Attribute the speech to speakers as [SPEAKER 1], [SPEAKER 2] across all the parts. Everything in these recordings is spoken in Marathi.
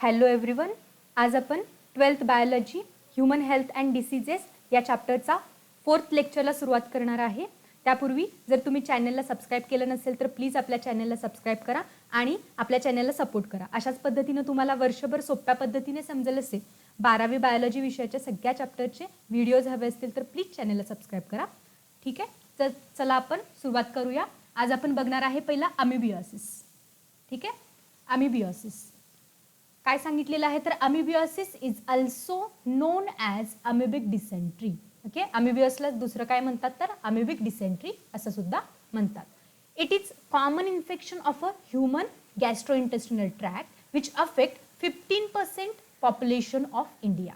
[SPEAKER 1] Hello everyone. आज आपण 12th biology human health and diseases या चॅप्टरचा 4th लेक्चरला सुरुवात करणार आहे. त्यापूर्वी जर तुम्ही चॅनलला सबस्क्राईब केलं नसेल तर प्लीज आपल्या चॅनलला सबस्क्राईब करा आणि आपल्या चॅनलला सपोर्ट करा. अशाच पद्धतीने तुम्हाला वर्षभर सोप्या पद्धतीने समजेल असे 12वी बायोलॉजी विषयाच्या सगळ्या चॅप्टरचे व्हिडिओज हवे असतील तर प्लीज चॅनलला सबस्क्राईब करा. ठीक आहे, तर चला आपण सुरुवात करूया. आज आपण बघणार आहे पहिला अमिबियोसिस. ठीक आहे, अमिबियोसिस काय सांगितलेलं आहे तर amoebiasis is also known as amoebic dysentery. Okay, अमिबियोसला दुसरं काय म्हणतात तर अमिबिक डिसेंट्री असं सुद्धा म्हणतात. It is common infection of a human gastrointestinal tract which affect 15% population of India.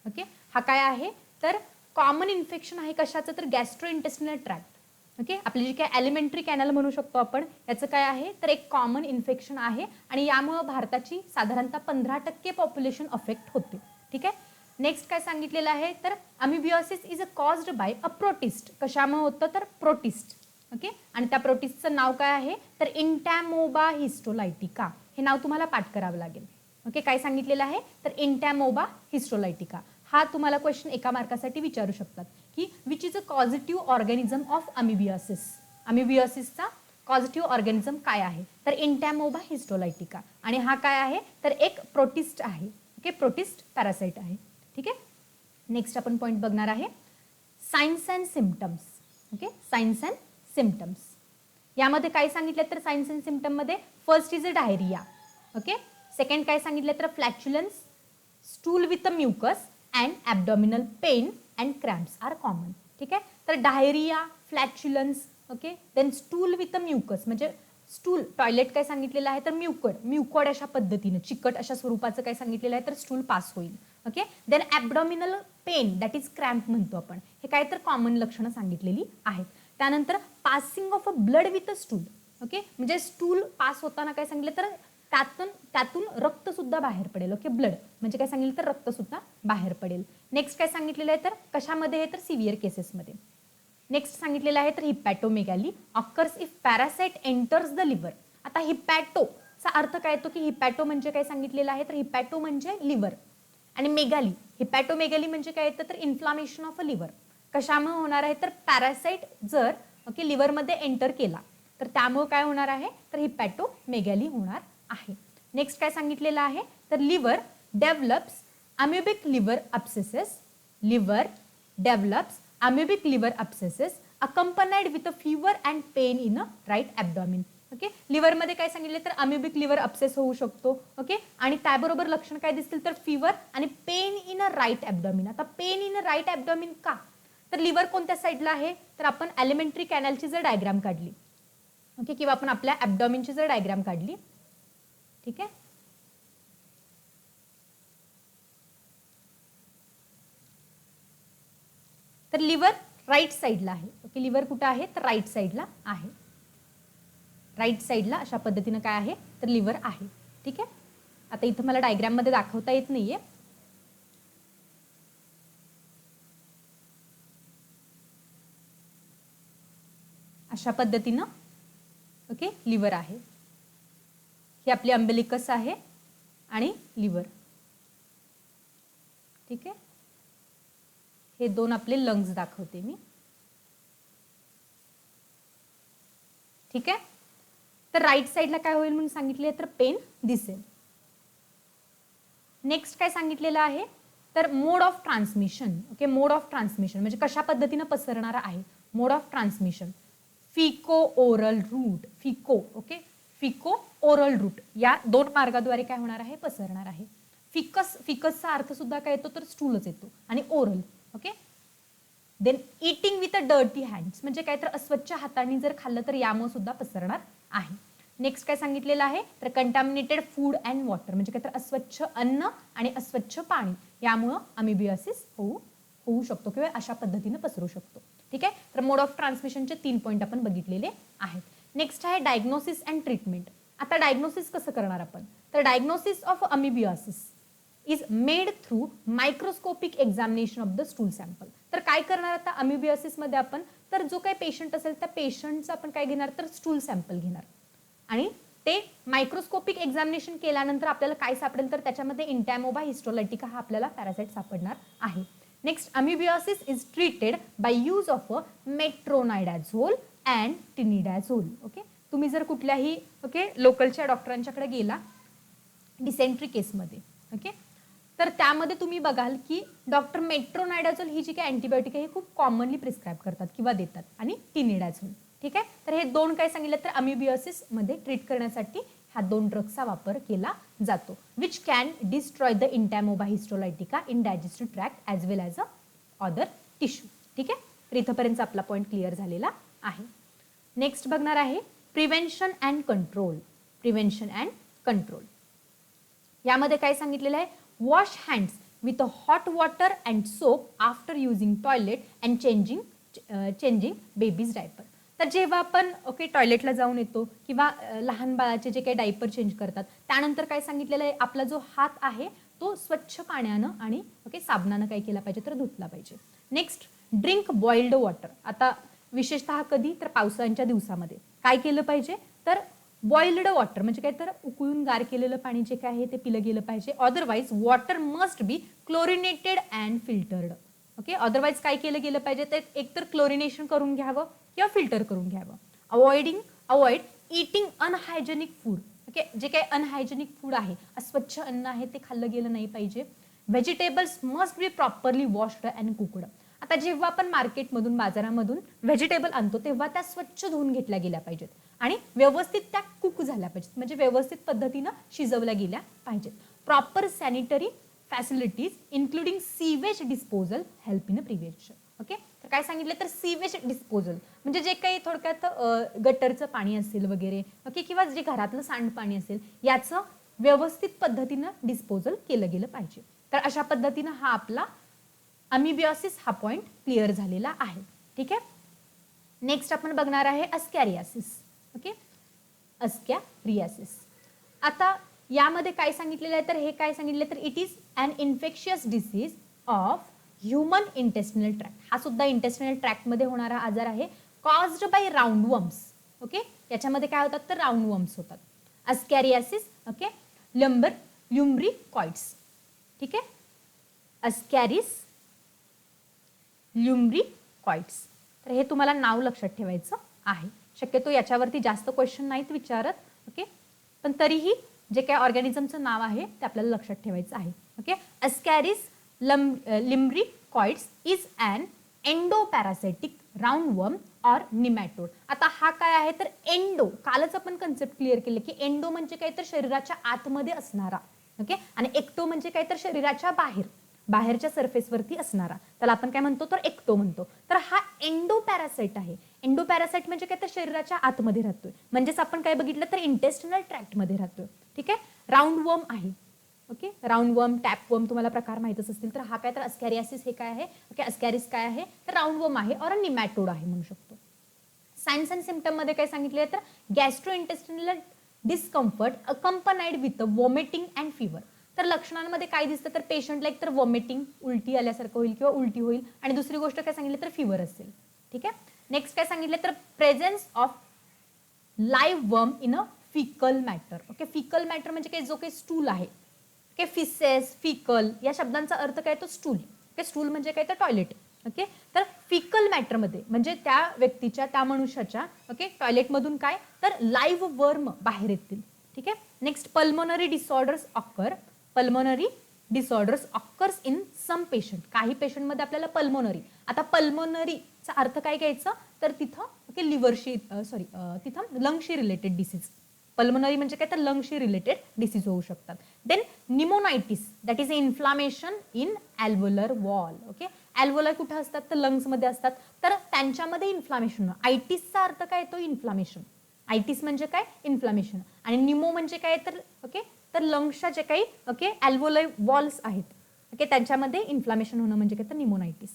[SPEAKER 1] Okay, हा काय आहे तर कॉमन इन्फेक्शन आहे कशाचं तर गॅस्ट्रोइंटेस्टिनल ट्रॅक्ट. ओके, आपली जी काय एलिमेंटरी कॅनल म्हणू शकतो आपण, याचं काय आहे तर एक कॉमन इन्फेक्शन आहे आणि यामुळे भारताची साधारणतः 15% पॉप्युलेशन अफेक्ट होते. ठीक आहे, नेक्स्ट काय सांगितलेलं आहे तर amoebiasis is a caused by a protist. कशामुळे होतं तर प्रोटिस्ट. ओके, आणि त्या प्रोटिस्टचं नाव काय आहे तर इंटॅमोबा हिस्टोलायटिका. हे नाव तुम्हाला पाठ करावं लागेल. ओके, काय सांगितलेलं आहे तर इंटॅमोबा हिस्टोलायटिका. हा तुम्हाला क्वेश्चन एका मार्कासाठी विचारू शकतात की which is a positive organism of amoebiasis. अमिबियोसिसचा पॉझिटिव्ह ऑर्गॅनिझम काय आहे तर इंटॅमोबा हिस्टोलायटिका. आणि हा काय आहे तर एक प्रोटिस्ट आहे. ओके, प्रोटिस्ट पॅरासाइट आहे. ठीक आहे, नेक्स्ट आपण पॉईंट बघणार आहे science and symptoms. Okay, science and symptoms यामध्ये काय सांगितलं तर सायन्स अँड सिम्पटममध्ये first is a diarrhoea. Okay, second काय सांगितलं तर flatulence, stool with a mucus and abdominal pain and cramps are common. ठीक आहे, तर diarrhoea, flatulence, okay, then stool with a mucus म्हणजे स्टूल, टॉयलेट काय सांगितलेलं आहे तर म्युकॉड अशा पद्धतीनं चिकट अशा स्वरूपाचं काय सांगितलेलं आहे तर स्टूल पास होईल. Okay, then abdominal pain that is cramp म्हणतो आपण. हे काय तर कॉमन लक्षणं सांगितलेली आहेत. त्यानंतर passing of a blood with a stool. Okay, म्हणजे स्टूल पास होताना काय सांगितलं तर त्यातून रक्त सुद्धा बाहेर पडेल. ओके, ब्लड म्हणजे काय सांगितलं तर रक्त सुद्धा बाहेर पडेल. नेक्स्ट काय सांगितलेलं आहे तर कशामध्ये आहे तर सिव्हिअर केसेसमध्ये. नेक्स्ट सांगितलेलं आहे तर hepatomegaly occurs if parasite enters the liver. आता हिपॅटोचा अर्थ काय येतो की हिपॅटो म्हणजे काय सांगितलेलं आहे तर हिपॅटो म्हणजे लिव्हर आणि मेगॅली, हिपॅटोमेगॅली म्हणजे काय येतं तर इन्फ्लामेशन ऑफ अ लिव्हर. कशामुळे होणार आहे तर पॅरासाइट जर ओके लिव्हरमध्ये एंटर केला तर त्यामुळे काय होणार आहे तर हिपॅटोमेगॅली होणार आहे. नेक्स्ट काय सांगितलेलं आहे तर liver develops amoebic liver abscesses. Liver develops amoebic liver abscesses accompanied with a fever and pain in a right abdomen. Okay, लिव्हरमध्ये काय सांगितले तर अमिबिक लिव्हर अब्सेस होऊ शकतो. ओके, आणि त्याबरोबर लक्षण काय दिसतील तर फीवर आणि pain in a right abdomen. आता pain in a right abdomen का तर लिव्हर कोणत्या साईडला आहे तर आपण एलिमेंटरी कॅनलची जर डायग्राम काढली, ओके, किंवा आपण आपल्या ॲब्डॉमिनची जर डायग्राम काढली, ठीक आहे, तर लिव्हर राईट साईडला आहे. ओके, लिव्हर कुठं आहे तर राईट साईडला आहे. राईट साईडला अशा पद्धतीनं काय आहे तर लिव्हर आहे. ठीक आहे, आता इथं मला डायग्राम मध्ये दाखवता येत नाहीये. अशा पद्धतीनं ओके लिव्हर आहे. ही आपली अंबेलिकस आहे आणि लिव्हर. ठीक आहे, हे दोन आपले लंग्स दाखवते मी. ठीक आहे, तर राईट साईडला काय होईल म्हणून सांगितले तर पेन दिसेल. नेक्स्ट काय सांगितलेलं आहे तर mode of transmission. Okay, mode of transmission म्हणजे कशा पद्धतीनं पसरणार आहे. Mode of transmission faeco oral route. Faeco, okay, faeco oral route या दोन मार्गाद्वारे काय होणार आहे पसरणार आहे. फिकसचा अर्थ सुद्धा काय येतो तर स्टूलच येतो आणि oral. Okay, then eating with a dirty hands म्हणजे काय तर अस्वच्छ हाताने जर खाल्लं तर यामुळे सुद्धा पसरणार आहे. नेक्स्ट काय सांगितलेलं आहे तर कंटॅमिनेटेड फूड अँड वॉटर म्हणजे काय तर अस्वच्छ अन्न आणि अस्वच्छ पाणी यामुळे अमिबियोसिस होऊ शकतो किंवा अशा पद्धतीने पसरू शकतो. ठीक आहे, तर मोड ऑफ ट्रान्समिशनचे 3 पॉईंट आपण बघितलेले आहेत. नेक्स्ट आहे डायग्नोसिस अँड ट्रीटमेंट. आता डायग्नोसिस कसं करणार आपण तर diagnosis of amoebiasis is made through microscopic examination of the stool sample. तर काय करणार आता अमिबियोसिस मध्ये आपण तर जो काही पेशंट असेल त्या पेशंटचा आपण काय घेणार तर स्टूल सॅम्पल घेणार आणि ते मायक्रोस्कोपिक एक्झामिनेशन केल्यानंतर आपल्याला काय सापडेल तर त्याच्यामध्ये इंटॅमोबा हिस्टोलायटिका हा आपल्याला पॅरासाइट सापडणार आहे. Next, amoebiasis is treated by use of a metronidazole and tinidazole. Okay, तुम्ही जर कुठल्याही लोकलच्या डॉक्टरांच्याकडे गेला डिसेंट्री केसमध्ये, ओके, तर त्यामध्ये तुम्ही बघाल की डॉक्टर मेट्रोनायडाझोल ही जी काही अँटीबायोटिक आहे हे खूप कॉमनली प्रिस्क्राईब करतात किंवा देतात, आणि टिनिडाझोल. ठीक आहे, तर हे दोन काय सांगितलं तर अमिबियोसिस मध्ये ट्रीट करण्यासाठी ह्या दोन ड्रग्सचा वापर केला जातो, which can destroy the Entamoeba histolytica in digestive tract as well as a other tissue. ठीक आहे, तर इथंपर्यंत आपला पॉईंट क्लिअर झालेला आहे. नेक्स्ट बघणार आहे prevention and control. Prevention and control यामध्ये काय सांगितलेलं आहे, wash hands with a hot water and soap after using toilet and changing babies diaper. तर जेव्हा आपण टॉयलेटला जाऊन येतो किंवा लहान बाळाचे जे काही डायपर चेंज करतात त्यानंतर काय सांगितलेलं आहे, आपला जो हात आहे तो स्वच्छ पाण्यानं आणि साबणानं काय केला पाहिजे तर धुतला पाहिजे. Next, drink boiled water. आता विशेषतः कधी तर पावसाळ्याच्या दिवसामध्ये काय केलं पाहिजे तर बॉइल्ड वॉटर म्हणजे काय तर उकळून गार केलेलं पाणी जे काय आहे ते पिलं गेलं पाहिजे. Otherwise water must be chlorinated and filtered. Okay, otherwise काय केलं गेलं पाहिजे तर एकतर क्लोरिनेशन करून घ्यावं किंवा फिल्टर करून घ्यावं. Avoid eating unhygienic food. Okay, जे काही अनहायजेनिक फूड आहे, अस्वच्छ अन्न आहे ते खाल्लं गेलं नाही पाहिजे. Vegetables must be properly washed and cooked. आता जेव्हा आपण मार्केटमधून बाजारामधून व्हेजिटेबल आणतो तेव्हा त्या स्वच्छ धुवून घेतल्या गेल्या पाहिजेत आणि व्यवस्थित त्या कुक झाल्या पाहिजेत, म्हणजे व्यवस्थित पद्धतीनं शिजवल्या गेल्या पाहिजेत. Proper sanitary facilities including sewage disposal help in prevention. Okay, तर काय सांगितलं तर सीवेज डिस्पोजल म्हणजे जे काही थोडक्यात गटरचं पाणी असेल वगैरे, ओके, किंवा जे घरातलं सांडपाणी असेल याचं व्यवस्थित पद्धतीनं डिस्पोजल केलं गेलं पाहिजे. तर अशा पद्धतीनं हा आपला अमिबियोसिस हा पॉइंट क्लिअर झालेला आहे. ठीक आहे, नेक्स्ट आपण बघणार आहे अस्कॅरियासिस. ओके, अस्कॅरियासिस. आता यामध्ये काय सांगितलेलं आहे तर हे काय सांगितलं तर it is an infectious disease of human intestinal tract. हा सुद्धा इंटेस्टिनल ट्रॅक्ट मध्ये होणारा आजार आहे, कॉज्ड बाय राऊंडवर्म्स. ओके, याच्यामध्ये काय होतात तर राऊंडवर्म्स होतात. अस्कॅरियासिस, ओके, ल्युम्ब्रिकॉइड्स. ठीक आहे, अस्कॅरिस ल्युम्ब्रिकॉइड्स. तर हे तुम्हाला नाव लक्षात ठेवायचं आहे. शक्यतो याच्यावरती जास्त क्वेश्चन नाहीत विचारत, ओके, पण तरीही जे काही ऑर्गॅनिझमचं नाव आहे ते आपल्याला लक्षात ठेवायचं आहे. Okay, Ascaris lumbricoides is an endoparasitic roundworm or nematode. आता हा काय आहे तर एंडो, कालच आपण कन्सेप्ट क्लिअर केले की एंडो म्हणजे काय तर शरीराच्या आतमध्ये असणारा, ओके, आणि एक्टो म्हणजे काय तर शरीराच्या बाहेरच्या सरफेसवरती असणारा, त्याला आपण काय म्हणतो तर एक्टो म्हणतो. तर हा एंडोपॅरासाइट आहे. एंडोपॅरासाइट म्हणजे काय तर शरीराच्या आतमध्ये राहतोय, म्हणजेच आपण काय बघितलं तर इंटेस्टिनल ट्रॅक्ट मध्ये राहतोय. ठीक आहे, राऊंडवर्म आहे. ओके, राऊंडवर्म, टॅपवर्म तुम्हाला प्रकार माहितच असतील. तर हा काय तर अस्कॅरियासिस हे काय आहे, ओके, अस्कॅरिस काय आहे तर राऊंडवर्म आहे और निमॅटोड आहे म्हणू शकतो. सायन्स अँड सिम्पटम मध्ये काय सांगितले तर gastro intestinal discomfort accompanied with vomiting and fever. तर लक्षणांमध्ये काय दिसतं तर पेशंटला एक तर वॉमिटिंग, उलटी आल्यासारखं होईल किंवा उलटी होईल, आणि दुसरी गोष्ट काय सांगितलं तर फिवर असेल. ठीक आहे, नेक्स्ट काय सांगितलं तर presence of live worm in a fecal matter. Okay, fecal matter म्हणजे काय जो काही स्टूल आहे, ओके, फिसेस, फिकल या शब्दांचा अर्थ काय तो स्टूल. ओके, स्टूल म्हणजे काय तर टॉयलेट. ओके, तर फिकल मॅटरमध्ये म्हणजे त्या व्यक्तीच्या, त्या मनुष्याच्या, ओके, टॉयलेटमधून काय तर लाईव्ह वर्म बाहेर येतील. ठीक आहे, next pulmonary disorders occurs in some patient. काही पेशंटमध्ये आपल्याला पल्मोनरी, आता पल्मोनरीचा अर्थ काय घ्यायचं तर तिथं ओके लिव्हरशी तिथं लंगशी रिलेटेड डिसीज. पल्मोनरी म्हणजे काय तर लंगशी रिलेटेड डिसीज होऊ शकतात. Then pneumonitis that is inflammation in alveolar wall. Okay, alveolar कुठे असतात तर लंग्स मध्ये असतात, तर त्यांच्यामध्ये इन्फ्लामेशन. आयटिसचा अर्थ काय तो इन्फ्लामेशन. आयटिस म्हणजे काय इन्फ्लामेशन, आणि निमो म्हणजे काय तर ओके तर लंग्सच्या जे काही ओके ॲल्व्होलर वॉल्स आहेत, ओके, त्यांच्यामध्ये इन्फ्लामेशन होणं म्हणजे काय तर निमोनायटिस.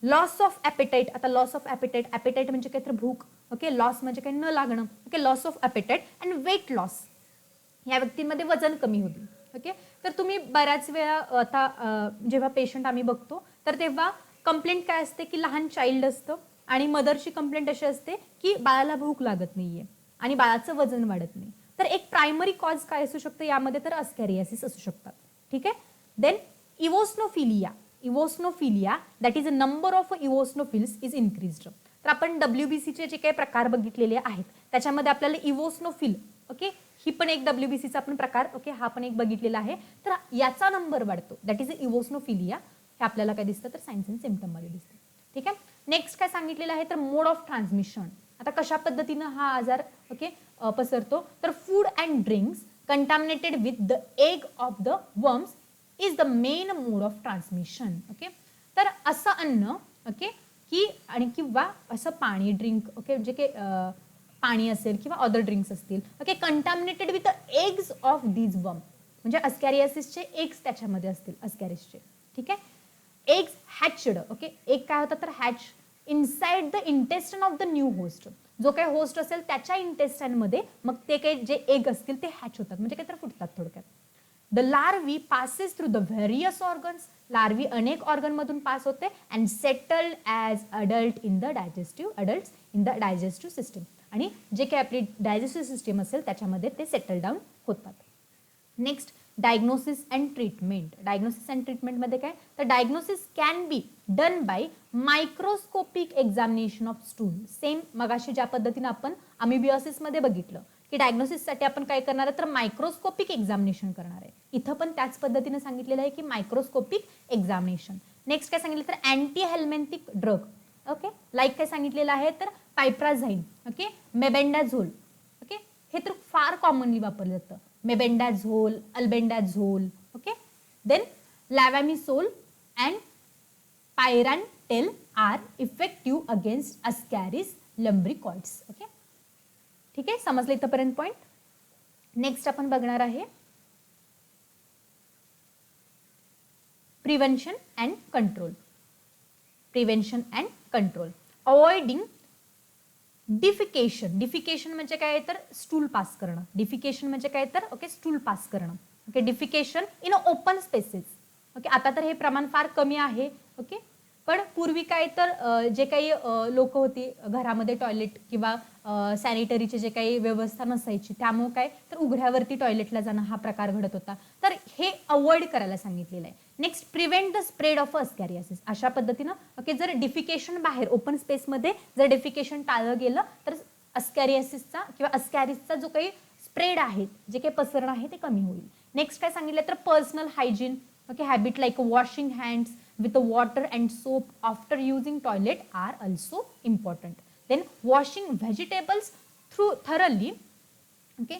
[SPEAKER 1] Loss of appetite. आता लॉस ऑफ ॲपेटाईट म्हणजे काय तर भूक. ओके, लॉस म्हणजे काय न लागणं. Okay, loss of appetite and weight loss. या व्यक्तींमध्ये वजन कमी होईल. ओके, तर तुम्ही बऱ्याच वेळा आता जेव्हा पेशंट आम्ही बघतो तर तेव्हा कंप्लेंट काय असते की लहान चाइल्ड असतं आणि मदरची कंप्लेंट अशी असते की बाळाला भूक लागत नाहीये आणि बाळाचं वजन वाढत नाही. तर एक प्रायमरी कॉज काय असू शकतं यामध्ये, तर अस्कॅरियासिस असू शकतात. ठीक आहे. Then eosinophilia that is a number of eosinophils is increased. तर आपण WBCचे जे काही प्रकार बघितलेले आहेत त्याच्यामध्ये आपल्याला इवोस्नोफिल, ओके, ही पण एक WBCचा आपण प्रकार, ओके, हा पण एक बघितलेला आहे. तर याचा नंबर वाढतो, दॅट इज इवोस्नोफिलिया. हे आपल्याला काय दिसतं, तर सायन्स अँड सिम्पटम मध्ये दिसतं. ठीक आहे. नेक्स्ट काय सांगितलेलं आहे, तर मोड ऑफ ट्रान्समिशन. आता कशा पद्धतीनं हा आजार, ओके, पसरतो, तर food and drinks contaminated with the egg of the worms is the main mode of transmission. Okay, तर असं अन्न, ओके, की आणि किंवा असं पाणी, ड्रिंक, ओके, जे काही पाणी असेल किंवा अदर ड्रिंक्स असतील, okay, contaminated with the eggs of these worm, म्हणजे अस्कॅरियासिसचे एग्स त्याच्यामध्ये असतील, अस्कॅरिसचे. ठीक आहे. एग्स हॅचड, ओके, एग काय होतं, तर hatch inside the intestine of the new host. जो काही होस्ट असेल त्याच्या इंटेस्टाइन मध्ये मग ते काही जे एग असतील ते हॅच होतात, म्हणजे काय तर फुटतात थोडक्यात. The larvae passes through the various organs. Larvae अनेक ऑर्गन मधून पास होते and settled as adult in the digestive system. आणि जे काही आपली डायजेस्टिव्ह सिस्टम असेल त्याच्यामध्ये ते सेटल डाऊन होतात. Next, diagnosis and treatment. Diagnosis and ट्रीटमेंटमध्ये काय, तर diagnosis can be done by microscopic examination of stool. Same मगाशी ज्या पद्धतीने आपण अमिबियोसिसमध्ये बघितलं की डायग्नोसिससाठी आपण काय करणार आहे, तर मायक्रोस्कोपिक एक्झामिनेशन करणार आहे. इथं पण त्याच पद्धतीने सांगितलेलं आहे की मायक्रोस्कोपिक एक्झामिनेशन. नेक्स्ट काय सांगितलं, तर अँटी हेल्मेंथिक ड्रग, ओके, लाईक काय सांगितलेलं आहे, तर पायप्राझाईन, ओके, मेबेंडाझोल, ओके, हे तर फार कॉमनली वापरलं जातं. Mebendazole, albendazole, okay. Then levamisole and pyrantel are effective against ascaris lumbricoides. Okay, ठीक आहे, समजलं इथंपर्यंत पॉइंट. नेक्स्ट आपण बघणार आहे prevention and control. Prevention and control. Avoiding defecation. Defecation म्हणजे काय, तर स्टूल पास करणं. डिफिकेशन म्हणजे काय, तर ओके, स्टूल पास करणं. Okay, defecation in open spaces. Okay, आता तर हे प्रमाण फार कमी आहे. ओके, पण पूर्वी काय, तर जे काही लोक होती घरामध्ये टॉयलेट किंवा सॅनिटरीचे जे काही व्यवस्था नसायची त्यामुळे काय, तर उघड्यावरती टॉयलेटला जाणं हा प्रकार घडत होता. तर हे अवॉइड करायला सांगितलेलं आहे. Next, prevent the spread of ascariasis. अशा पद्धतीनं, ओके, जर डिफिकेशन बाहेर ओपन स्पेसमध्ये जर डिफिकेशन टाळलं गेलं तर अस्कॅरियासिसचा किंवा अस्कॅरिसचा जो काही स्प्रेड आहे, जे काही पसरणं आहे ते कमी होईल. नेक्स्ट काय सांगितलं, तर personal hygiene, okay, habit like washing hands with the water and soap after using toilet are also important. Then washing vegetables thoroughly, okay,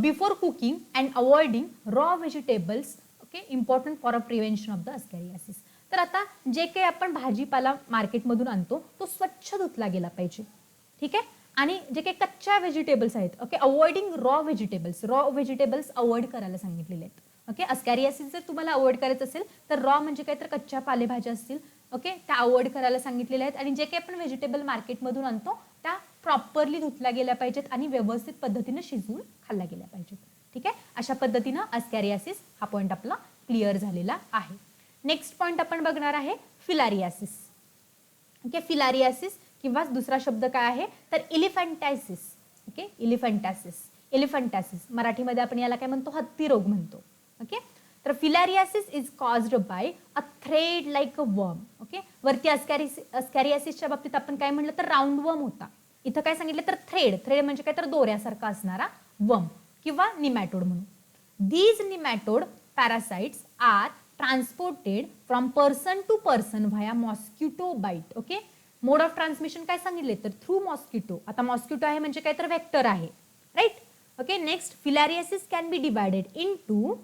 [SPEAKER 1] before cooking and avoiding raw vegetables, okay, important for a prevention of the ascariasis. तर आता जे काही आपण भाजीपाला मार्केटमधून आणतो तो स्वच्छ धुतला गेला पाहिजे. ठीक आहे. आणि जे काही कच्च्या व्हेजिटेबल्स आहेत, okay, avoiding raw vegetables avoid करायला सांगितलेले आहेत. ओके, अस्कॅरियासिस जर तुम्हाला अवॉइड करायचं असेल तर रॉ म्हणजे काय, तर कच्च्या पालेभाज्या असतील, ओके, त्या अवॉइड करायला सांगितलेल्या आहेत. आणि जे काही आपण व्हेजिटेबल मार्केटमधून आणतो त्या प्रॉपरली धुतल्या गेल्या पाहिजेत आणि व्यवस्थित पद्धतीने शिजवून खाल्ल्या गेल्या पाहिजेत. ठीक आहे. अशा पद्धतीनं अस्कॅरियासिस हा पॉईंट आपला क्लिअर झालेला आहे. नेक्स्ट पॉईंट आपण बघणार आहे फिलारियासिस. ओके, फिलारियासिस किंवा दुसरा शब्द काय आहे, तर इलिफंटॅसिस. ओके, इलिफंटॅसिस मराठीमध्ये आपण याला काय म्हणतो, हत्ती रोग म्हणतो. ओके, तर filariasis is caused by a thread like a worm. Okay, वरती अस्कॅरियासिसच्या बाबतीत आपण काय म्हटलं, तर राऊंड वर्म होता. इथं काय सांगितलं, तर थ्रेड म्हणजे काय, तर दोऱ्यासारखा असणारा वर्म किंवा निमॅटोड म्हणून. These nematode parasites are transported from person to person via mosquito bite. Okay, mode of transmission काय सांगितले, तर थ्रू मॉस्किटो. आता मॉस्किटो आहे म्हणजे काय, तर वेक्टर आहे, right. Okay, next, filariasis can be divided into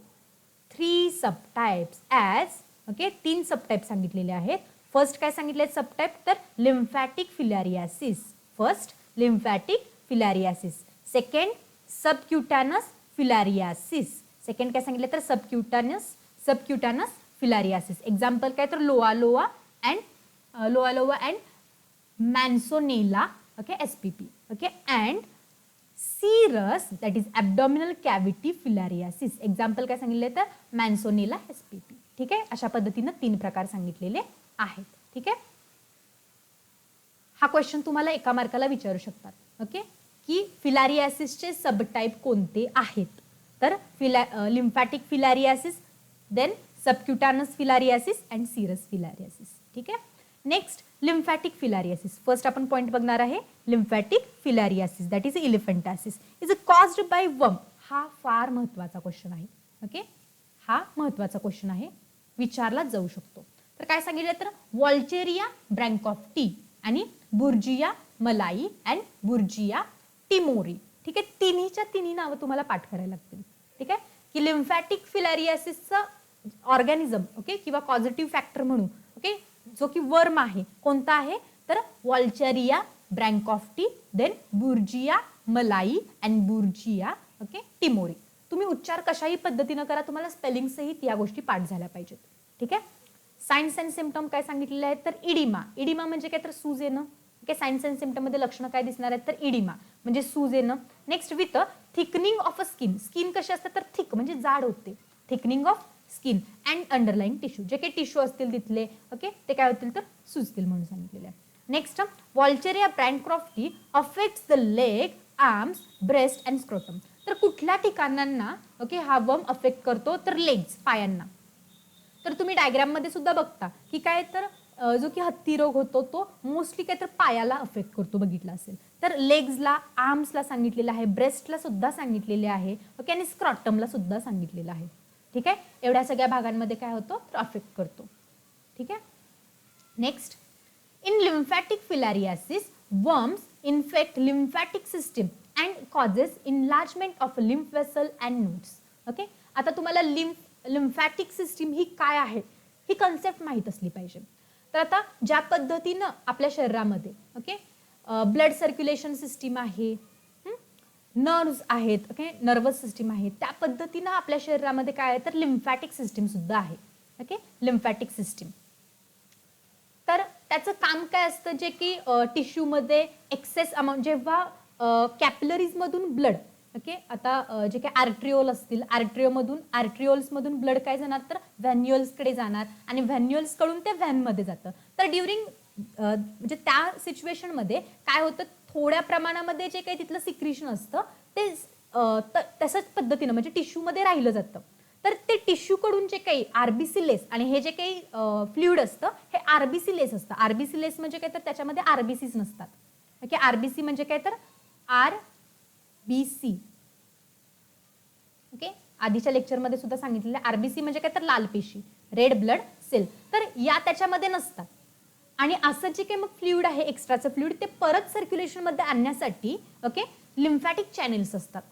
[SPEAKER 1] 3 subtypes as, okay, 3 subtype सांगितलेले आहेत. फर्स्ट काय सांगितले सबटाइप, तर lymphatic filariasis. First lymphatic filariasis. Second subcutaneous filariasis. Second काय सांगितले, तर सबक्युटानस फिलारियासिस. एक्झाम्पल काय, तर loa and mansonella, okay, SPP. Okay, and serous that is abdominal cavity filariasis. Example काय सांगितले, तर मॅन्सोनेला SPP. ठीक आहे. अशा पद्धतीनं 3 प्रकार सांगितलेले आहेत. ठीक आहे. हा क्वेश्चन तुम्हाला एका मार्काला विचारू शकतात. ओके, की फिलारियासिसचे सबटाईप कोणते आहेत. तर lymphatic filariasis, then subcutaneous filariasis and serous filariasis. ठीक आहे. Next lymphatic filariasis. फर्स्ट आपण पॉईंट बघणार आहे lymphatic filariasis that is elephantiasis is caused by worm. हा फार महत्वाचा क्वेश्चन आहे. ओके, हा महत्वाचा क्वेश्चन आहे, विचारला जाऊ शकतो. तर काय सांगितलं तर वॉल्चेरिया ब्रँकॉफ्टी आणि बुर्जिया मलाई अँड बुर्जिया टिमोरी. ठीक आहे, तिन्हीच्या तिन्ही नावं तुम्हाला पाठ करायला लागतील. ठीक आहे, की लिम्फॅटिक फिलारियासिसचा ऑर्गॅनिझम ओके किंवा पॉझिटिव्ह फॅक्टर म्हणू ओके जो की वर्म आहे कोणता आहे तर वॉल्चेरिया ब्रँकॉफ्टी, देन बुर्जिया मलाई अँड बुर्जिया ओके टिमोरी. तुम्ही उच्चार कशाही पद्धतीनं करा, तुम्हाला स्पेलिंग सहित या गोष्टी पाठ झाल्या पाहिजेत. ठीक आहे. सायन्स अँड सिम्पटम काय सांगितलेले आहेत तर इडिमा. इडिमा म्हणजे काय तर सूज येणं. ओके, सायन्स अँड सिम्पटम मध्ये लक्षणं काय दिसणार आहेत तर इडिमा म्हणजे सूज येणं. Next with thickening of a skin. Skin कशी असते तर थिक म्हणजे जाड होते. Thickening of skin and underlying tissue, जे काही टिश्यू असतील तिथले ओके ते काय होतील तर सुजतील म्हणून सांगितलेले आहे. Next wuchereria bancrofti affects the leg, arms, breast and scrotum. तर कुठल्या ठिकाणांना ओके हा वर्म अफेक्ट करतो तर लेग्स, पायांना. तर तुम्ही डायग्राम मध्ये सुद्धा बघता की काय तर जो की हत्ती रोग होतो तो मोस्टली काय तर पायाला अफेक्ट करतो, बघितला असेल तर लेग्सला, आर्म्सला सांगितलेलं आहे, ब्रेस्टला सुद्धा सांगितलेले आहे ओके आणि स्क्रॉटमला सुद्धा सांगितलेलं आहे. ठीक आहे, एवढ्या सगळ्या भागांमध्ये काय होतो तर अफेक्ट करतो. ठीक आहे. Next in lymphatic filariasis worms infect lymphatic system and causes enlargement of lymph vessel and nodes. Okay, आता तुम्हाला लिम्फॅटिक सिस्टीम ही काय आहे ही कन्सेप्ट माहीत असली पाहिजे. तर आता ज्या पद्धतीनं आपल्या शरीरामध्ये ओके ब्लड सर्क्युलेशन सिस्टीम आहे, नर्व्स आहेत ओके नर्वस सिस्टीम आहे, त्या पद्धतीनं आपल्या शरीरामध्ये काय आहे तर लिम्फॅटिक सिस्टीम सुद्धा आहे. Okay, lymphatic system. तर त्याचं काम काय असतं जे की टिश्यूमध्ये एक्सेस अमाऊंट जेव्हा कॅपिलरीज मधून ब्लड ओके आता जे काही आर्ट्रिओल असतील आर्ट्रिओल्स मधून ब्लड काय जाणार तर व्हॅन्युअल्सकडे जाणार आणि व्हॅन्युअल्स कडून ते व्हॅनमध्ये जातं. तर ड्युरिंग म्हणजे त्या सिच्युएशनमध्ये काय होतं थोड्या प्रमाणामध्ये जे काही तिथलं सिक्रिशन असतं ते तसंच पद्धतीनं म्हणजे टिश्यूमध्ये राहिलं जातं. तर ते टिश्यू कडून जे काही आरबीसी लेस आणि हे जे काही फ्लुइड असतं हे आरबीसी लेस असतं. आरबीसी लेस म्हणजे काय तर त्याच्यामध्ये आरबीसीच नसतात. ओके, आरबीसी म्हणजे काय तर आरबीसी ओके आधीच्या लेक्चरमध्ये सुद्धा सांगितलेलं आरबीसी म्हणजे काय तर लाल पेशी, रेड ब्लड सेल. तर या त्याच्यामध्ये नसतात आणि असं जे काही मग फ्लुइड आहे एक्स्ट्राचं फ्लुइड ते परत सर्क्युलेशन मध्ये आणण्यासाठी ओके लिम्फॅटिक चॅनेल्स असतात.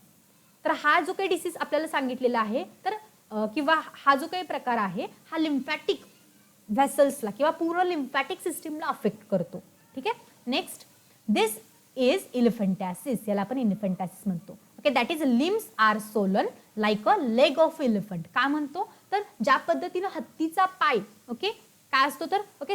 [SPEAKER 1] तर हा जो काही डिसीज आपल्याला सांगितलेला आहे तर किंवा हा जो काही प्रकार आहे हा लिम्फॅटिक व्हेसल्सला किंवा पूर्ण लिम्फॅटिक सिस्टीमला अफेक्ट करतो. ठीक आहे. Next this is elephantiasis. याला आपण इलिफंटॅसिस म्हणतो. Okay, that is limbs are swollen like a leg of elephant. का म्हणतो तर ज्या पद्धतीनं हत्तीचा पाय ओके काय असतो तर ओके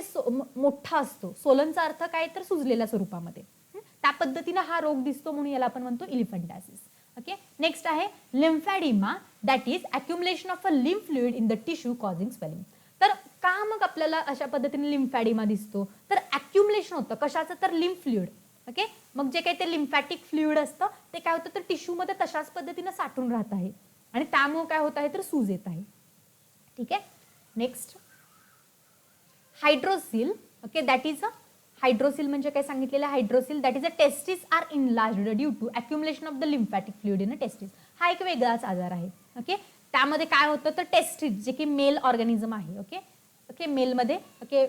[SPEAKER 1] मोठा असतो. सोलनचा अर्थ काय तर सुजलेल्या स्वरूपामध्ये, त्या पद्धतीनं हा रोग दिसतो म्हणून याला आपण म्हणतो इलिफंटॅसिस. ओके, नेक्स्ट आहे lymphedema that is accumulation of a lymph fluid in the tissue causing swelling. तर का मग आपल्याला अशा पद्धतीने लिम्फॅडिमा दिसतो तर अक्युमुलेशन होतं कशाचं तर लिम्फ फ्लुइड. ओके, मग जे काही ते लिम्फॅटिक फ्लुइड असतं ते काय होतं तर टिश्यूमध्ये तशाच पद्धतीनं साठून राहत आहे आणि त्यामुळे काय होत आहे तर सूज येत आहे. ठीक आहे. Next hydrocele. Okay, that is a hydrocele म्हणजे काय सांगितलेलं hydrocele that is a testis are enlarged due to accumulation of the lymphatic fluid in a testis. हा एक वेगळाच आजार आहे. ओके, त्यामध्ये काय होतं तर टेस्टिस जे की मेल ऑर्गॅनिझम आहे ओके ओके मेलमध्ये ओके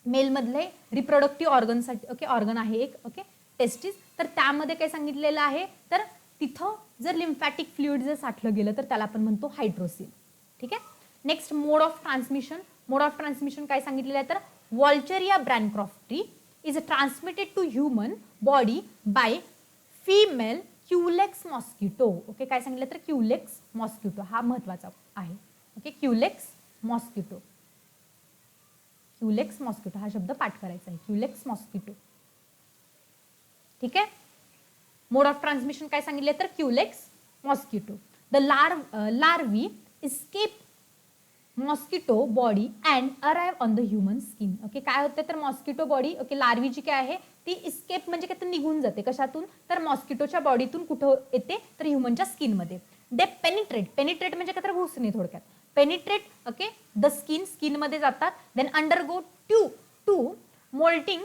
[SPEAKER 1] मेलमधले रिप्रोडक्टिव्ह ऑर्गनसाठी ओके ऑर्गन आहे एक ओके टेस्टिस. तर त्यामध्ये काय सांगितलेलं आहे तर तिथं जर लिम्फॅटिक फ्लुइड जर साठलं गेलं तर त्याला आपण म्हणतो हायड्रोसिल. ठीक आहे. Next mode of transmission. Mode of transmission काय सांगितलेलं आहे तर wuchereria bancrofti is transmitted to human body by female culex mosquito. Okay, काय सांगितलं तर क्युलेक्स मॉस्किटो हा महत्वाचा आहे. Okay, culex mosquito. Culex mosquito हा शब्द पाठ करायचा आहे. Culex mosquito. ठीक आहे. मोड ऑफ ट्रान्समिशन काय सांगितले तर culex mosquito. The larvae escape mosquito body and arrive on the human skin. Okay, काय होते तर मॉस्किटो बॉडी, ओके, लार्वी जी काय आहे ती इस्केप म्हणजे काय तर निघून जाते. कशातून तर मॉस्किटोच्या बॉडीतून कुठं येते तर ह्युमनच्या स्किनमध्ये. दे पेनिट्रेट, पेनिट्रेट म्हणजे काय तर घुसणे थोडक्यात. पेनिट्रेट, ओके, द स्किन मध्ये जातात. Then undergo two moulting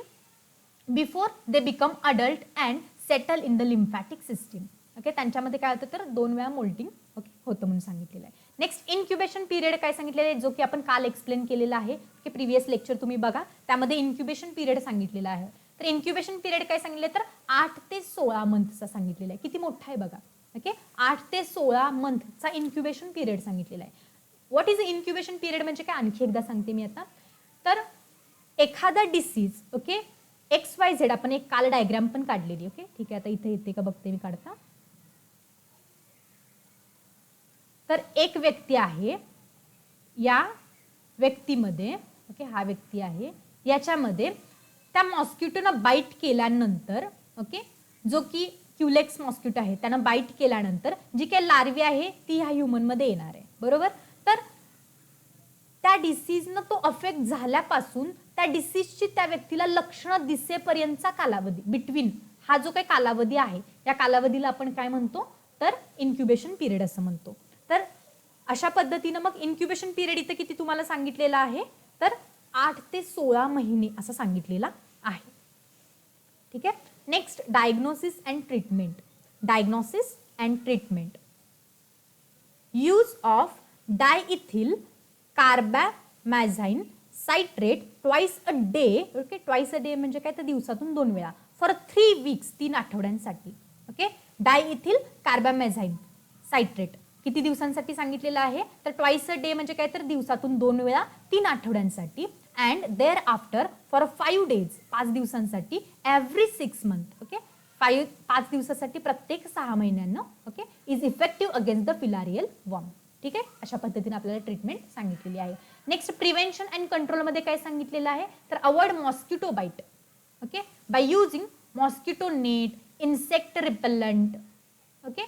[SPEAKER 1] before they become adult and settle in the lymphatic system. Okay, त्यांच्यामध्ये काय होतं तर 2 वेळा मोल्टिंग, ओके, होतं म्हणून सांगितलेलं आहे. नेक्स्ट इन्क्युबेशन पिरियड काय सांगितलेलं आहे, जो की आपण काल एक्सप्लेन केलेला आहे. ओके, प्रिव्हियस लेक्चर तुम्ही बघा, त्यामध्ये इन्क्युबेशन पिरियड सांगितलेला आहे. तर इन्क्युबेशन पिरियड काय सांगितलं तर 8 ते 16 मंथचा सांगितलेला आहे. किती मोठा आहे बघा. ओके, 8 ते 16 मंथचा इन्क्युबेशन पिरियड सांगितलेला आहे. व्हॉट इज इन्क्युबेशन पिरियड म्हणजे काय आणखी एकदा सांगते मी आता. तर एखादा डिसीज, ओके, XYZ, आपण एक काल डायग्राम पण काढलेली. ओके, ठीक आहे, आता इथे येते का बघते मी काढता. तर एक व्यक्ती आहे, या व्यक्तीमध्ये, ओके, हा व्यक्ती आहे, याच्यामध्ये त्या मॉस्किटोनं बाईट केल्यानंतर, ओके, जो की क्युलेक्स मॉस्किटो आहे त्यानं बाईट केल्यानंतर जी काही लार्वी आहे ती ह्या ह्युमनमध्ये येणार आहे. बरोबर. तर त्या डिसीजनं तो अफेक्ट झाल्यापासून त्या डिसीजची त्या व्यक्तीला लक्षणं दिसेपर्यंतचा कालावधी, बिटवीन हा जो काही कालावधी आहे या कालावधीला आपण काय म्हणतो तर इन्क्युबेशन पिरियड असं म्हणतो. तर अशा पद्धतीनं मग इन्क्युबेशन पिरियड इथं किती तुम्हाला सांगितलेला आहे तर 8 ते 16 महिने असं सांगितलेला आहे. ठीक आहे. Next diagnosis and treatment. Diagnosis and treatment. Use of diethyl carbamazine citrate twice a day. Okay, twice a day म्हणजे काय तर दिवसातून 2 वेळा फॉर 3 वीक्स, 3 आठवड्यांसाठी. ओके, डायइथिल कार्बामॅझाइन साइट्रेट किती दिवसांसाठी सांगितलेलं आहे तर ट्वाइस अ डे म्हणजे काय तर दिवसातून 2 वेळा 3 आठवड्यांसाठी. And thereafter for 5 days, 5 दिवसांसाठी एव्हरी 6 मंथ. ओके, 5 दिवसासाठी प्रत्येक 6 महिन्यांना. Okay, is effective against the filarial worm. ठीक आहे, अशा पद्धतीने आपल्याला ट्रीटमेंट सांगितलेली आहे. नेक्स्ट प्रिव्हेन्शन अँड कंट्रोलमध्ये काय सांगितलेलं आहे तर avoid mosquito bite. Okay, by using mosquito net, insect repellent. Okay,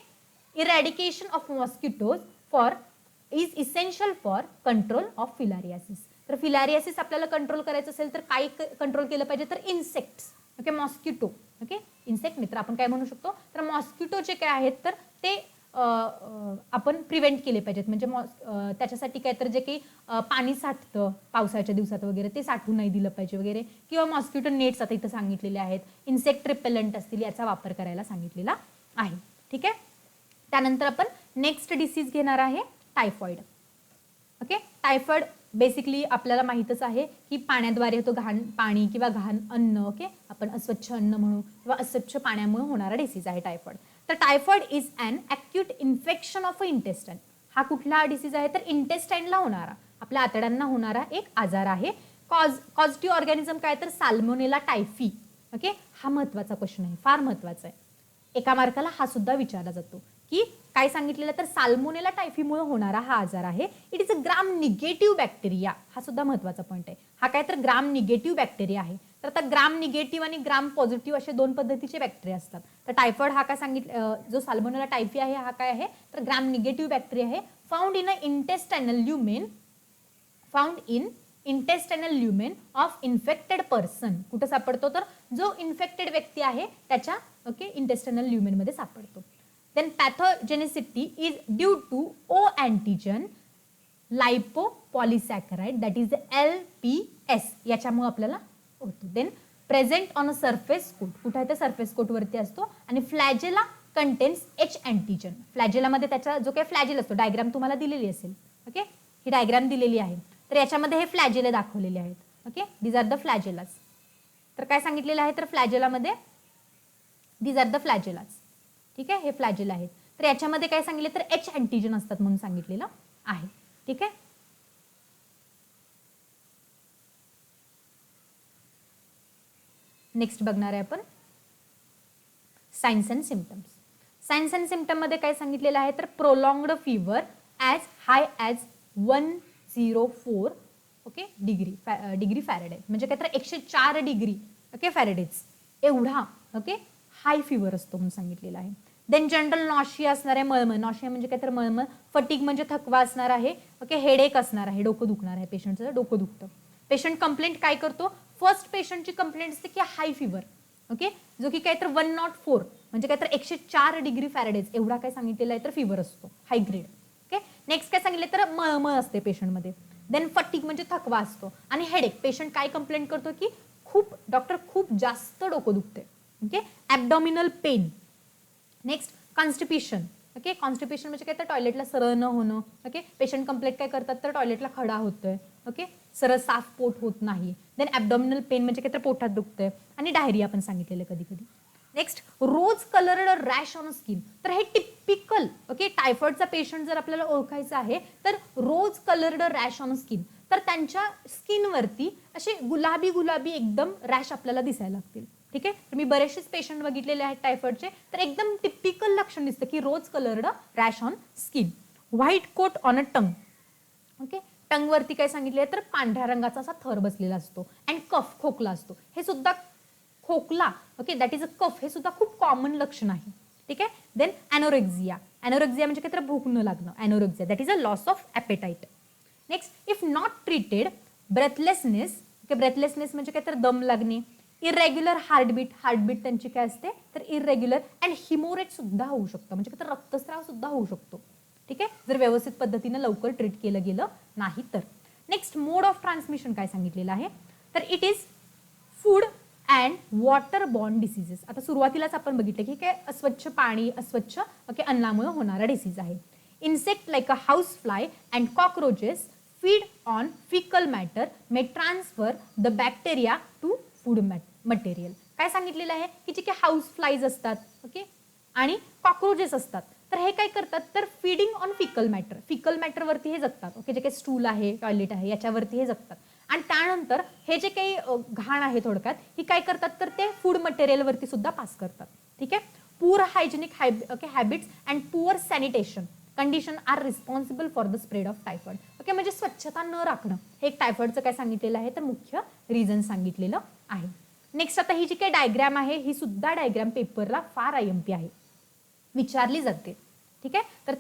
[SPEAKER 1] eradication of mosquitoes for is essential for control of filariasis. तर फिलारियासिस आपल्याला कंट्रोल करायचं असेल तर काय कंट्रोल केलं पाहिजे तर insects. Okay, mosquito. Okay, insect नाही तर आपण काय म्हणू शकतो तर मॉस्किटो जे काय आहेत तर ते आपण प्रिव्हेंट केले पाहिजेत. म्हणजे त्याच्यासाठी काय तर जे काही पाणी साठतं पावसाच्या दिवसात वगैरे ते साठू नाही दिलं पाहिजे वगैरे, किंवा मॉस्किटो नेट्स आता इथं सांगितलेले आहेत, इन्सेक्ट रिपेलंट असतील याचा वापर करायला सांगितलेला आहे. ठीक आहे. त्यानंतर आपण नेक्स्ट डिसीज घेणार आहे टायफॉइड. ओके, टायफॉइड बेसिकली आपल्याला माहीतच आहे की पाण्याद्वारे तो घाण पाणी किंवा घाण अन्न, ओके, आपण अस्वच्छ अन्न म्हणू किंवा अस्वच्छ पाण्यामुळे होणारा डिसीज आहे टायफॉइड. तर typhoid is an acute infection of a intestine. हा कुठला डिसीज आहे तर इंटेस्टाईनला होणारा, आपल्या आतड्यांना होणारा एक आजार आहे. कॉझिटिव्ह ऑर्गॅनिझम काय तर साल्मोनेला टायफी. ओके, हा महत्वाचा क्वेश्चन आहे, फार महत्वाचा आहे. एका मार्काला हा सुद्धा विचारला जातो की काय सांगितलेलं तर साल्मोनेला टायफीमुळे होणारा हा आजार आहे. It is a gram negative bacteria. हा सुद्धा महत्वाचा पॉईंट आहे. हा काय तर ग्राम निगेटिव्ह बॅक्टेरिया आहे. तर आता ग्राम निगेटिव्ह आणि ग्राम पॉझिटिव्ह असे 2 पद्धतीचे बॅक्टेरिया असतात. तर टायफॉइड हा काय सांगितलं जो साल्मोनेला टायफी आहे हा काय आहे तर ग्राम निगेटिव्ह बॅक्टेरिया आहे. Found in intestinal lumen, found in intestinal lumen of infected person. कुठं सापडतो तर जो इन्फेक्टेड व्यक्ती आहे त्याच्या, ओके, इंटेस्टायनल ल्युमेन मध्ये सापडतो. Then pathogenicity is due to O antigen lipopolysaccharide, that is LPS, याच्यामुळे आपल्याला होतो. Then present on a surface coat. कुठे आहे तर सरफेस कोट वरती असतो. आणि फ्लॅजेला कंटेन्स H अँटीजन. फ्लॅजेलामध्ये त्याचा जो काही फ्लॅजेल असतो, डायग्राम तुम्हाला दिलेली असेल. ओके, ही डायग्राम दिलेली आहे. तर याच्यामध्ये हे फ्लॅजेले दाखवलेले आहेत. Okay, these are the flagellas. तर काय सांगितलेलं आहे तर फ्लॅजेलामध्ये दीज आर द फ्लॅजेलास. ठीक आहे, हे फ्लॅजेल आहेत. तर याच्यामध्ये काय सांगितले तर H अँटीजन असतात म्हणून सांगितलेलं आहे. ठीक आहे. नेक्स्ट बघणार आहे आपण science and symptoms. Signs and symptom मध्ये काय सांगितलेलं आहे तर प्रोलॉंग्ड फीवर ॲज हाय ॲज 104, ओके, डिग्री फॅरेडाइट. म्हणजे काय तर 104 डिग्री, ओके, फॅरेडाइट्स एवढा, ओके, हाय फीवर असतो म्हणून सांगितलेला आहे. देन जनरल नॉशिया असणार आहे, मळमळ. नॉशिया म्हणजे काय तर मळमळ. फटीग म्हणजे थकवा असणार आहे. ओके, हेडेक असणार आहे, डोकं दुखणार आहे, पेशंटचं डोकं दुखतं. पेशंट कंप्लेंट काय करतो, फर्स्ट पेशंटची कंप्लेंट असते की हाय फिवर. ओके, जो की काय तर 104 म्हणजे काय तर 104 डिग्री फॅरेडेज एवढा काय सांगितलेला आहे तर फिवर असतो, हाय ग्रेड. ओके, नेक्स्ट काय सांगितलं तर मळमळ असते पेशंटमध्ये. देन फटीग म्हणजे थकवा असतो. आणि हेडेक, पेशंट काय कंप्लेंट करतो की डॉक्टर खूप जास्त डोकं दुखते. Okay, abdominal pain. Next constipation. Okay, constipation म्हणजे काय तर टॉयलेटला सरळ न होणं. ओके, पेशंट कंप्लेंट काय करतात तर टॉयलेटला खडा होतोय. ओके, सरळ साफ पोट होत नाही. देन ॲबडॉमिनल पेन म्हणजे काय तर पोटात दुखतंय. आणि डायरिया पण सांगितलेलं कधी कधी. Next rose coloured rash on skin. तर हे टिपिकल ओके टायफॉइडचा पेशंट जर आपल्याला ओळखायचा आहे तर rose coloured rash on skin, तर त्यांच्या स्किनवरती असे गुलाबी गुलाबी एकदम रॅश आपल्याला दिसायला लागतील. ठीक आहे, तर मी बरेचसेच पेशंट बघितलेले आहेत टायफॉइडचे, तर एकदम टिपिकल लक्षण दिसतं की rose coloured rash on skin. White coat on a tongue. Okay, टंगवरती काय सांगितले तर पांढऱ्या रंगाचा असा थर बसलेला असतो. अँड कफ, खोकला असतो. हे सुद्धा खोकला ओके दॅट इज अ कफ, हे सुद्धा खूप कॉमन लक्षण आहे. ठीक आहे. देन ॲनोरेक्झिया. ॲनोरेक्झिया म्हणजे काय तर भूक न लागणं. Anorexia that is a loss of appetite. Next if not treated breathlessness. Okay, breathlessness म्हणजे काय तर दम लागणे. इरेग्युलर हार्टबीट, हार्टबीट त्यांची काय असते तर इरेग्युलर. अँड हिमोरेज सुद्धा होऊ शकतं, म्हणजे काय तर रक्तस्राव सुद्धा होऊ शकतो. ठीक आहे, जर व्यवस्थित पद्धतीने लवकर ट्रीट केलं गेलं नाही तर. नेक्स्ट मोड ऑफ ट्रान्समिशन काय सांगितलेलं आहे तर it is food and water born diseases. आता सुरुवातीलाच आपण बघितलं की काय अस्वच्छ पाणी, अस्वच्छ ओके अन्नामुळे होणारा डिसीज आहे. Insect like a house fly and cockroaches feed on faecal matter may transfer the bacteria to food material. काय सांगितलेलं आहे की जे काही हाऊस फ्लाईज असतात ओके आणि कॉक्रोचेस असतात, तर हे काय करतात तर feeding on faecal matter, faecal मॅटरवरती हे जगतात. ओके, जे काही स्टूल आहे, टॉयलेट आहे, याच्यावरती हे जगतात. आणि त्यानंतर हे जे काही घाण आहे थोडक्यात ही काय करतात तर ते फूड मटेरियलवरती सुद्धा पास करतात. ठीक आहे. Poor hygienic okay habits and poor sanitation condition are responsible for the spread of typhoid. Okay, म्हणजे स्वच्छता न राखणं हे एक टायफॉइडचं काय सांगितलेलं आहे तर मुख्य रिझन सांगितलेलं आहे. नेक्स्ट आता ही जी काही डायग्रॅम आहे ही सुद्धा डायग्रॅम पेपरला फार IMP आहे, विचारली जाते. ठीक आहे, तर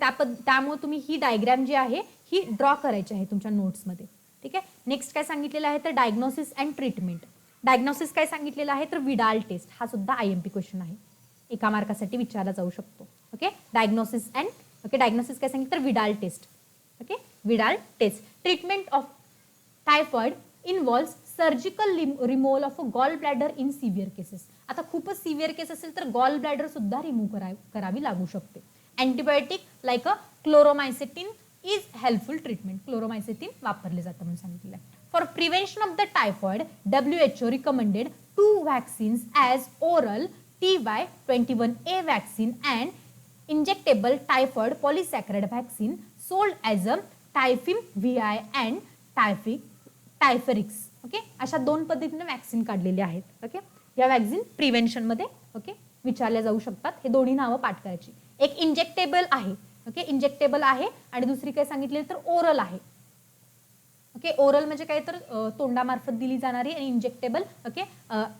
[SPEAKER 1] त्यामुळे तुम्ही ही डायग्रॅम जी आहे ही ड्रॉ करायची आहे तुमच्या नोट्समध्ये. ठीक आहे. नेक्स्ट काय सांगितलेलं आहे तर डायग्नोसिस अँड ट्रीटमेंट. डायग्नोसिस काय सांगितलेलं आहे तर विडाल टेस्ट, हा सुद्धा IMP क्वेश्चन आहे, एका मार्कासाठी विचारला जाऊ शकतो. Okay, diagnosis and okay diagnosis काय सांगितलं तर Widal test. Okay, Widal test. Treatment of typhoid involves surgical removal of a gall bladder in severe cases. आता खूपच सिव्हिअर केस असेल तर गॉल ब्लॅडर सुद्धा रिमूव्ह करावी लागू शकते. Antibiotic like a chloromycetin is helpful treatment. Chloromycetin वापरले जातं म्हणून सांगितलं. For prevention of the typhoid WHO recommended 2 vaccines as oral TY21A vaccine and injectable typhoid polysaccharide vaccine sold as a typhim VI and typherix. Okay, अशा 2 पद्धतीने वॅक्सिन काढलेले आहेत. ओके, या वॅक्सिन प्रिव्हेन्शनमध्ये ओके विचारल्या जाऊ शकतात. हे दोन्ही नावं पाठ करायची. एक इंजेक्टेबल आहे ओके इंजेक्टेबल आहे आणि दुसरी काय सांगितली तर ओरल आहे. ओके, ओरल म्हणजे काय तर तोंडामार्फत दिली जाणारी आणि इंजेक्टेबल ओके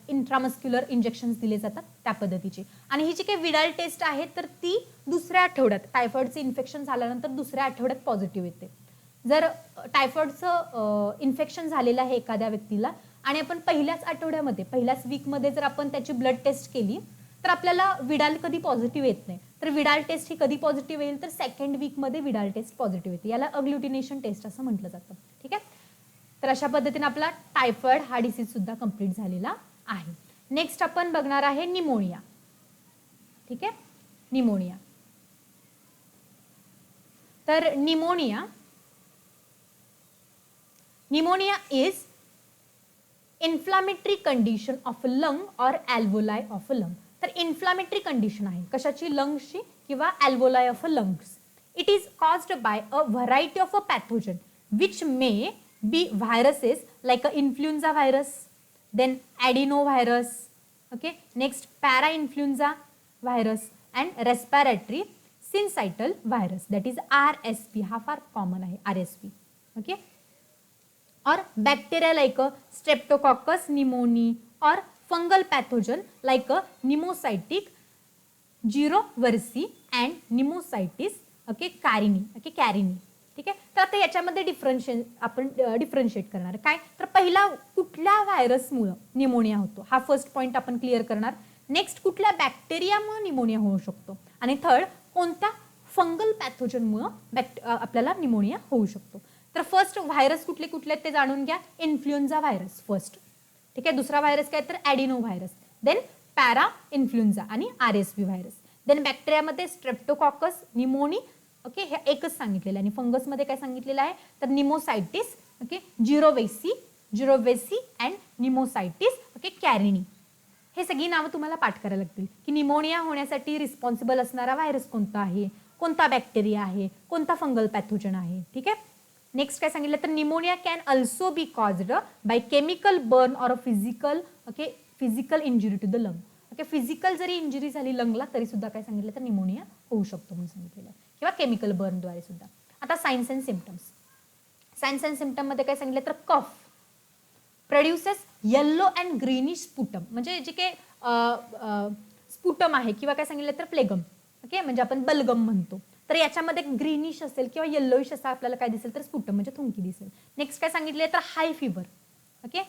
[SPEAKER 1] इंट्रामस्क्युलर इंजेक्शन्स दिले जातात त्या पद्धतीची. आणि ही जी काही विडाल टेस्ट आहे तर ती दुसऱ्या आठवड्यात टायफॉइडचे इन्फेक्शन झाल्यानंतर दुसऱ्या आठवड्यात पॉझिटिव्ह येते. जर टायफॉइडचं इन्फेक्शन झालेलं आहे एखाद्या व्यक्तीला आणि आपण पहिल्याच आठवड्यामध्ये पहिल्याच वीकमध्ये जर आपण त्याची ब्लड टेस्ट केली तर आपल्याला विडाल कधी पॉझिटिव्ह येत नाही. तर विडाल टेस्ट ही कधी पॉझिटिव्ह येईल तर 2nd वीकमध्ये विडाल टेस्ट पॉझिटिव्ह येते. याला अग्लुटिनेशन टेस्ट असं म्हटलं जातं. ठीक आहे, तर अशा पद्धतीने आपला टायफॉइड हा डिसीज सुद्धा कंप्लीट झालेला आहे. नेक्स्ट आपण बघणार आहे निमोनिया. ठीक आहे, निमोनिया. तर pneumonia is inflammatory condition of lung और एल्वोलाई ऑफ लंग. तर इन्फ्लामेटरी कंडिशन आहे कशाची, लंग्सची किंवा alveoli of lungs. It is caused by a variety of a pathogen which may be viruses like a influenza virus, then adeno virus. Okay, next para influenza virus and respiratory syncytial virus that is RSV. हा फार कॉमन आहे RSV. Okay, or bacteria like a streptococcus pneumoniae or fungal pathogen like a pneumocytic zero वर्सी अँड निमोसायटिस ओके कॅरिनी ओके कॅरिनी. ठीक आहे. तर आता याच्यामध्ये डिफरन्शिएट करणार काय, तर पहिला कुठल्या व्हायरसमुळे निमोनिया होतो हा फर्स्ट पॉईंट आपण क्लिअर करणार. नेक्स्ट कुठल्या बॅक्टेरियामुळे निमोनिया होऊ शकतो, आणि थर्ड कोणत्या फंगल पॅथोजनमुळे आपल्याला निमोनिया होऊ शकतो. तर फर्स्ट व्हायरस कुठले कुठले ते जाणून घ्या. Influenza virus first. ठीक आहे. दुसरा व्हायरस काय तर adeno virus, then para influenza आणि RSV व्हायरस. देन बॅक्टेरियामध्ये स्ट्रेप्टोकॉकस निमोनी ओके हे एकच सांगितलेलं आहे, आणि फंगसमध्ये काय सांगितलेलं आहे तर निमोसायटिस ओके जिरोवेसी अँड निमोसायटिस ओके कॅरिनी. हे सगळी नावं तुम्हाला पाठ करायला लागतील की निमोनिया होण्यासाठी रिस्पॉन्सिबल असणारा व्हायरस कोणता आहे, कोणता बॅक्टेरिया आहे, कोणता फंगल पॅथोजन आहे. ठीक आहे. नेक्स्ट काय सांगितलं तर pneumonia can also be caused by chemical burn or physical injury to the lung. Okay physical जरी इंजुरी झाली लंगला तरी सुद्धा काय सांगितलं तर निमोनिया होऊ शकतो म्हणून सांगितलेलं आहे, किंवा केमिकल बर्नद्वारे सुद्धा. आता signs and symptoms. Signs and सिम्पटममध्ये काय सांगितलं तर cough produces yellow and greenish sputum, म्हणजे जे काही स्पुटम आहे किंवा काय सांगितलं तर फ्लेगम ओके म्हणजे आपण बलगम म्हणतो. तर याच्यामध्ये ग्रीनिश असेल किंवा येल्लोइश असा आपल्याला काय दिसेल तर स्पुटम म्हणजे थुंकी दिसेल. नेक्स्ट काय सांगितले तर high fever okay.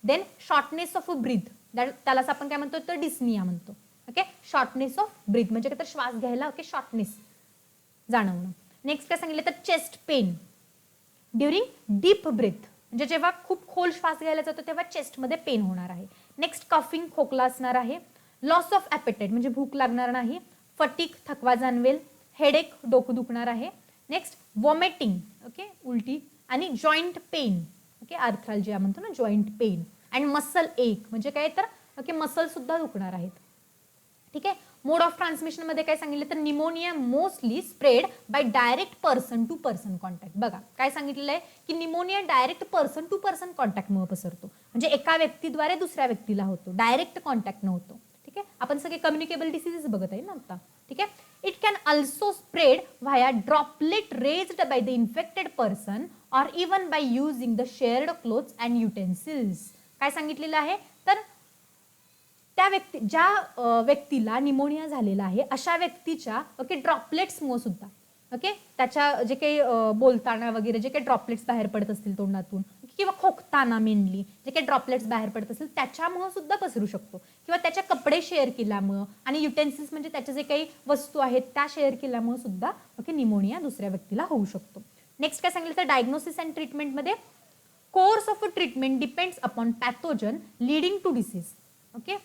[SPEAKER 1] Then shortness of breath, त्यालाच आपण काय म्हणतो तर डिस्निया म्हणतो. ओके शॉर्टनेस ऑफ ब्रीथ म्हणजे काय तर श्वास घ्यायला ओके शॉर्टनेस जाणवणं. नेक्स्ट काय सांगितलं तर chest pain during deep breath, म्हणजे जेव्हा खूप खोल श्वास घ्यायला जातो तेव्हा चेस्टमध्ये पेन होणार आहे. नेक्स्ट कफिंग खोकला असणार आहे. लॉस ऑफ ॲपेटाईट म्हणजे भूक लागणार नाही. फटीक थकवा जाणवेल. हेडेक डोकं दुखणार आहे. नेक्स्ट वॉमिटिंग ओके उलटी, आणि जॉईंट पेन ओके आर्थ्राल्जिया म्हणतो ना जॉईंट पेन, अँड मसल एक म्हणजे काय तर ओके मसल सुद्धा दुखणार आहेत. ठीक आहे. मोड ऑफ ट्रान्समिशन मध्ये काय सांगितलं तर pneumonia mostly spread by direct person to person contact. बघा काय सांगितलेलं आहे की pneumonia direct person to person कॉन्टॅक्टमुळे पसरतो, म्हणजे एका व्यक्तीद्वारे दुसऱ्या व्यक्तीला होतो, डायरेक्ट कॉन्टॅक्ट न होतो. ठीक आहे. आपण सगळे कम्युनिकेबल डिसीजेस बघत आहे ना आता. ठीक आहे. It can also spread via droplet raised by the infected person or even by using the shared clothes and utensils. काय सांगितलेलं आहे तर त्या ज्या व्यक्तीला निमोनिया झालेला आहे अशा व्यक्तीच्या ओके ड्रॉपलेट्समुळे सुद्धा ओके त्याच्या जे काही बोलताना वगैरे जे काही ड्रॉपलेट्स बाहेर पडत असतील तोंडातून किंवा खोकताना मेनली जे काही ड्रॉपलेट्स बाहेर पडत असतील त्याच्यामुळे सुद्धा पसरू शकतो, किंवा त्याच्या कपडे शेअर केल्यामुळं आणि युटेन्सिल्स म्हणजे त्याच्या जे काही वस्तू आहेत त्या शेअर केल्यामुळे सुद्धा ओके निमोनिया दुसऱ्या व्यक्तीला होऊ शकतो. नेक्स्ट काय सांगितलं तर डायग्नोसिस अँड ट्रीटमेंटमध्ये course of treatment depends upon pathogen leading to disease. Okay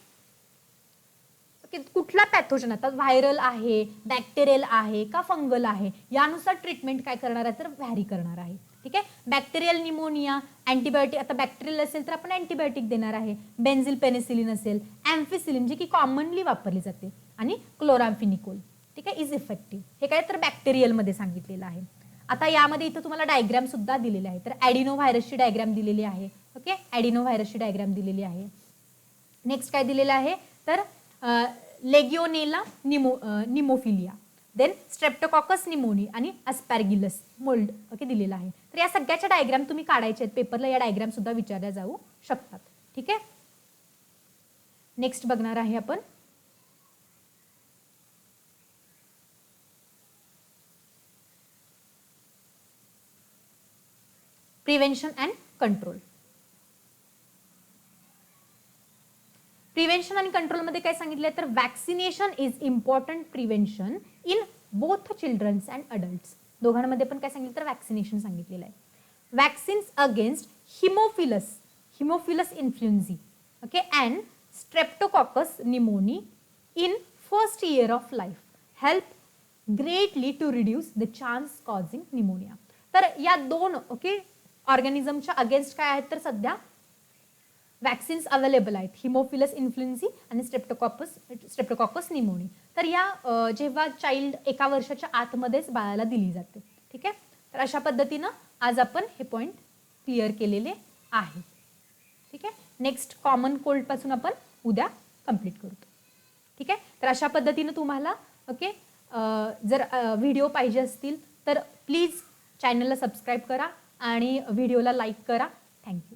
[SPEAKER 1] कुठला पॅथोजन आता व्हायरल आहे, बॅक्टेरियल आहे का फंगल आहे यानुसार ट्रीटमेंट काय करणार आहे तर व्हॅरी करणार आहे. ठीक आहे. बॅक्टेरियल निमोनिया अँटीबायोटिक, आता बॅक्टेरियल असेल तर आपण अँटीबायोटिक देणार आहे. बेन्झिल पेनिसिलिन असेल, ॲम्फिसिलिन जे की कॉमनली वापरली जाते, आणि क्लोराम्फिनिकोल ठीक आहे इज इफेक्टिव्ह. हे काय तर बॅक्टेरियलमध्ये सांगितलेलं आहे. आता यामध्ये इथं तुम्हाला डायग्राम सुद्धा दिलेले आहे. तर ॲडिनो व्हायरसची डायग्राम दिलेली आहे. ओके ॲडिनो व्हायरसची डायग्राम दिलेली आहे. नेक्स्ट काय दिलेलं आहे तर लेगिओनेला निमोफिलिया, देन स्ट्रेप्टोकॉकस निमोनी आणि अस्पॅरगिलस मोल्ड ओके दिलेला आहे. तर या सगळ्याच्या डायग्राम तुम्ही काढायचे आहेत पेपरला, या डायग्राम सुद्धा विचारल्या जाऊ शकतात. ठीक आहे. नेक्स्ट बघणार आहे आपण प्रिव्हेन्शन अँड कंट्रोल. प्रिव्हेन्शन आणि कंट्रोलमध्ये काय सांगितलंय तर vaccination is important prevention in both childrens and adults. दोघांमध्ये पण काय सांगितलं तर वॅक्सिनेशन सांगितलेलं आहे. Vaccines against haemophilus influenzae okay and streptococcus pneumoniae in first year of life help greatly to reduce the chance causing pneumonia. तर या दोन ओके ऑर्गॅनिझमच्या अगेन्स्ट काय आहेत तर सध्या वॅक्सिन्स अवेलेबल आहेत, हिमोफिलस इन्फ्लुएन्झी आणि स्ट्रेप्टोकॉकस निमोनी. तर या जेव्हा चाइल्ड 1 वर्षाच्या आतमध्येच बाळाला दिली जाते. ठीक आहे. तर अशा पद्धतीनं आज आपण हे पॉईंट क्लिअर केलेले आहेत. ठीक आहे. नेक्स्ट कॉमन कोल्ड पासून आपण उद्या कंप्लीट करतो. ठीक आहे. तर अशा पद्धतीनं तुम्हाला ओके जर व्हिडिओ पाहिजे असतील तर प्लीज चॅनलला सबस्क्राईब करा आणि व्हिडिओला लाईक करा. थँक्यू.